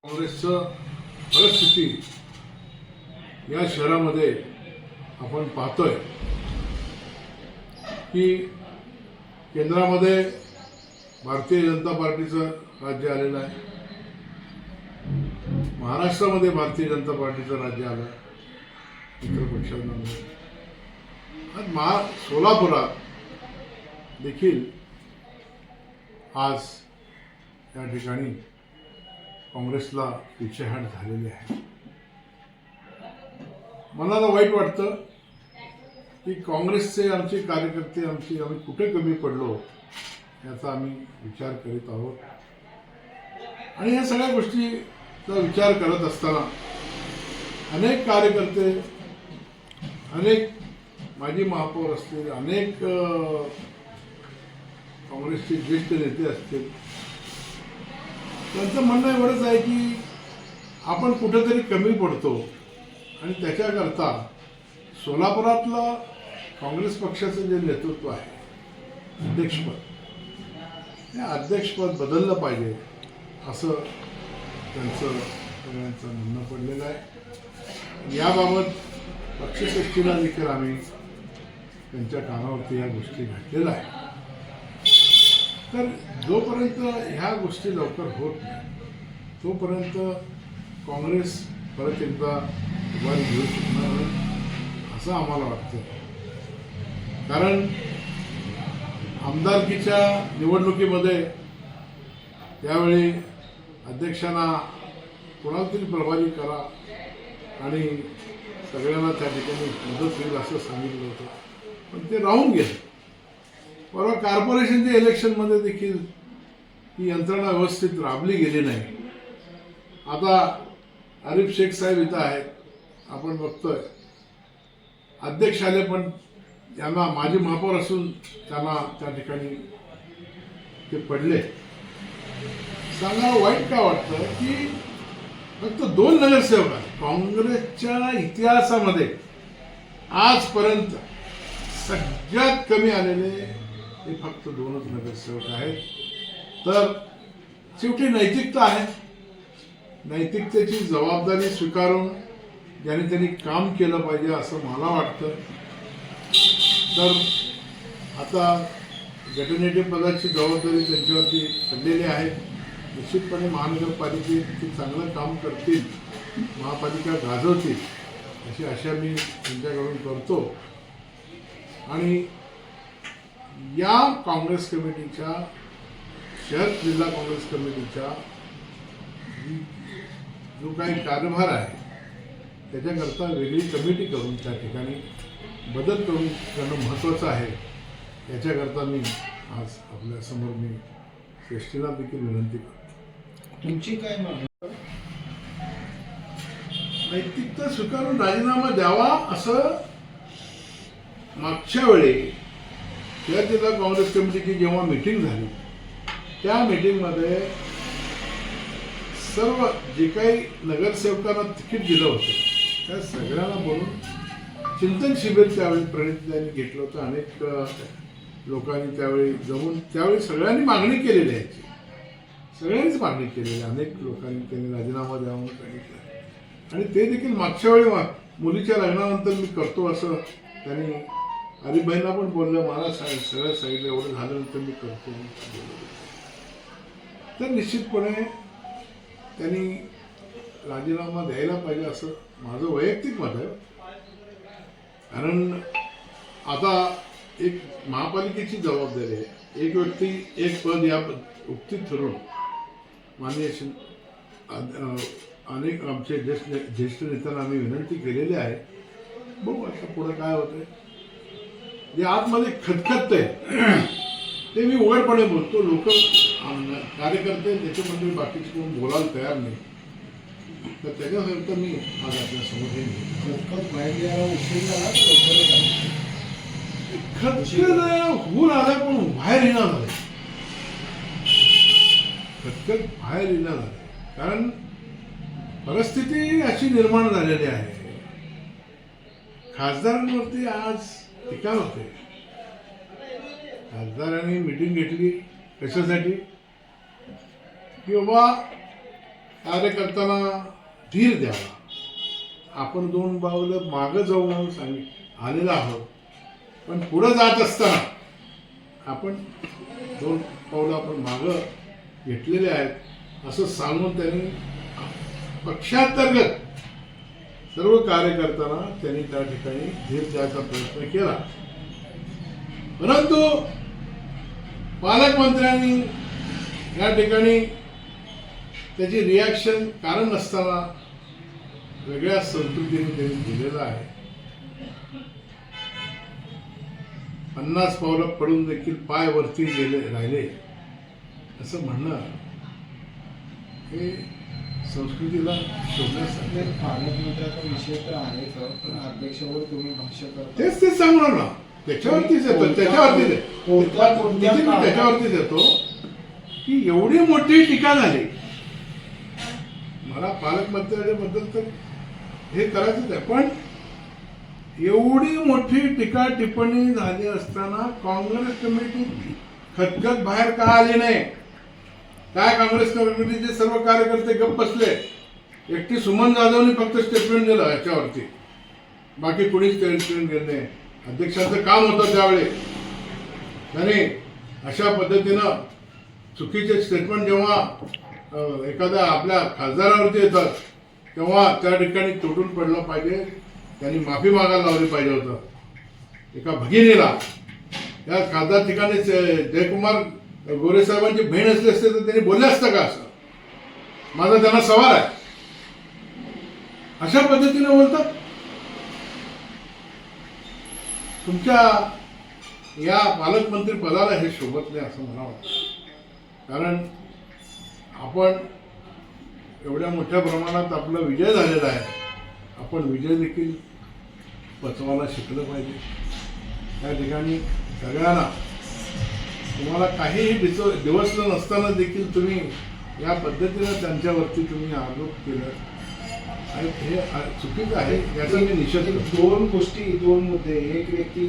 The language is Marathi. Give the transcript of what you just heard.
काँग्रेसचं परिस्थिती या शहरामध्ये आपण पाहतोय की केंद्रामध्ये भारतीय जनता पार्टीचं राज्य आलेलं आहे, महाराष्ट्रामध्ये भारतीय जनता पार्टीचं राज्य आलं आहे, इतर पक्षांमध्ये आज सोलापुरात देखील आज या ठिकाणी काँग्रेसला पिछेहाट झालेली आहे। मनाला वाईट वाटतं की काँग्रेसचे आमचे कार्यकर्ते आम्ही कुठे कमी पडलो याचा आम्ही विचार करीत आहोत। आणि या सगळ्या गोष्टीचा विचार करत असताना अनेक कार्यकर्ते, अनेक माजी महापौर असतील, अनेक काँग्रेसचे ज्येष्ठ नेते असतील, त्यांचं म्हणणं एवढंच आहे की आपण कुठेतरी कमी पडतो आणि त्याच्याकरता सोलापुरातलं काँग्रेस पक्षाचं जे नेतृत्व आहे, अध्यक्षपद, हे अध्यक्षपद बदललं पाहिजे असं त्यांचं सगळ्यांचं म्हणणं पडलेलं आहे। याबाबत पक्षश्रेष्ठीला देखील आम्ही त्यांच्या कानावरती या गोष्टी घडलेल्या आहेत। तर जोपर्यंत ह्या गोष्टी लवकर होत नाही तोपर्यंत काँग्रेस परत एकदा उभारी घेऊ शकणार नाही असं आम्हाला वाटतं। कारण आमदारकीच्या निवडणुकीमध्ये त्यावेळी अध्यक्षांना कोणाला तरी प्रभारी करा आणि सगळ्यांना त्या ठिकाणी मदत होईल असं सांगितलं होतं, पण ते राहून गेले। परवा कॉर्पोरेशनच्या इलेक्शनमध्ये देखील ही यंत्रणा व्यवस्थित राबली गेली नाही। आता आरिफ शेख साहेब इथं आहेत, आपण बघतोय अध्यक्ष आले, पण त्यांना माजी महापौर असून त्यांना त्या ठिकाणी ते पडले। सांगायला वाईट का वाटतं की फक्त 2 नगरसेवक आहेत काँग्रेसच्या इतिहासामध्ये आजपर्यंत सगळ्यात कमी आलेले हे फक्त 2च नगरसेवक आहेत। तर शेवटी नैतिकता आहे, नैतिकतेची जबाबदारी स्वीकारून ज्याने त्यांनी काम केलं पाहिजे असं मला वाटतं। तर आता गटनेते पदाची जबाबदारी त्यांच्यावरती पडलेली आहे। निश्चितपणे महानगरपालिकेत ते चांगलं काम करतील, महापालिका गाजवतील अशी आशा मी त्यांच्याकडून करतो। आणि या काँग्रेस कमिटीच्या, शहर जिल्हा काँग्रेस कमिटीच्या जो काही कार्यभार आहे त्याच्याकरता वेगळी कमिटी करून त्या ठिकाणी बदल करून करणं महत्त्वाचं आहे। याच्याकरता मी आज आपल्यासमोर मी श्रेष्ठीला देखील विनंती करतो। तुमची काय मागणी? नैतिकता स्वीकारून राजीनामा द्यावा असं मागच्या वेळी शहर जिल्हा काँग्रेस कमिटीची जेव्हा मीटिंग झाली त्या मीटिंगमध्ये सर्व जे काही नगरसेवकांना तिकीट दिलं होतं त्या सगळ्यांना बोलून चिंतन शिबिर त्यावेळी प्रणितांनी घेतलं होतं। अनेक लोकांनी त्यावेळी जमून त्यावेळी सगळ्यांनी मागणी केलेली आहे, सगळ्यांनीच मागणी केलेली आहे। अनेक लोकांनी त्यांनी राजीनामा द्यावा म्हणून सांगितलं आणि ते देखील मागच्या वेळी मुलीच्या लग्नानंतर मी करतो असं त्यांनी हरिभाईंना पण बोललं, मला सगळ्या सांगितलं एवढं झाल्यानंतर मी करतो। तर निश्चितपणे त्यांनी राजीनामा द्यायला पाहिजे असं माझं वैयक्तिक मत आहे। कारण आता एक महापालिकेची जबाबदारी आहे, एक व्यक्ती एक पद या उक्तीत ठरवून माननीय अनेक आमचे ज्येष्ठ नेत्यांना आम्ही विनंती केलेली आहे। बघू आता पुढे काय होतंय। जे आतमध्ये खतखततंय ते मी उघडपणे बोलतो, लोक कार्यकर्ते त्याच्यामध्ये बाकीचे कोण बोलायला तयार नाही, तर त्याच्यासाठी मी आज आपल्या समोर खतखत होऊन आला पण बाहेर येणार झालं, खतखत बाहेर येणार झालं। कारण परिस्थिती अशी निर्माण झालेली आहे, खासदारांवरती आज टीका होते। खासदारांनी मीटिंग घेतली कशासाठी की बाबा कार्यकर्त्यांना धीर द्यावा. आपण 2 पावलं मागं जाऊ म्हणून आलेलो आहोत, पण पुढं जात असताना आपण 2 पावलं आपण मागं घेतलेले आहेत असं सांगून त्यांनी पक्षांतर्गत सर्व कार्यकर्त्यांना त्यांनी त्या ठिकाणी धीर द्यायचा प्रयत्न केला. परंतु पालकमंत्र्यांनी या ठिकाणी त्याची रिॲक्शन कारण नसताना वेगळ्या संस्कृतीने त्यांनी दिलेलं आहे. 50 पावलं पडून देखील पाय वरती गेले राहिले असं म्हणणं हे संस्कृतीला शोधण्यासाठी. पालकमंत्र्याचा विषय तर आहे सर, पण अध्यक्षावर तुम्ही भाष्य करता. तेच सांगणार ना, त्याच्यावरतीच येतो त्याच्यावरतीच येतो की एवढी मोठी टीका झाली. मला पालकमंत्र्यांबद्दल तर हे करायचंच आहे, पण एवढी मोठी टीका टिप्पणी झाली असताना काँग्रेस कमिटी खतखत बाहेर का आली नाही? काय काँग्रेस कमिटीचे सर्व कार्यकर्ते गप्प बसले? एकटी सुमन जाधवनी फक्त स्टेटमेंट दिलं याच्यावरती, बाकी कुणीच स्टेटमेंट दिलं नाही. अध्यक्षांचं काम होतं त्यावेळी. त्याने अशा पद्धतीनं चुकीचे स्टेटमेंट जेव्हा एखाद्या आपल्या खासदारावरती येतात तेव्हा त्या ठिकाणी तुटून पडलं पाहिजे. त्यांनी माफी मागायला लावली पाहिजे होतं. एका भगिनीला या खासदार ठिकाणी जयकुमार गोरे साहेबांची बहीण असली असते तर त्यांनी बोलले असतं का असं? माझा त्यांना सवाल आहे. अशा पद्धतीने बोलतात. तुमच्या या पालकमंत्री पदाला हे शोभत नाही असं मला वाटतं. कारण आपण एवढ्या मोठ्या प्रमाणात आपला विजय झालेला आहे. आपण विजय देखील पचवायला शिकलं पाहिजे. त्या ठिकाणी सगळ्यांना तुम्हाला काहीही दिवसलं नसताना देखील तुम्ही या पद्धतीनं त्यांच्यावरती तुम्ही आरोप केला आणि हे चुकीचं आहे. याचा मी निषेध करतो. 2 गोष्टी, 2 मुद्दे. एक व्यक्ती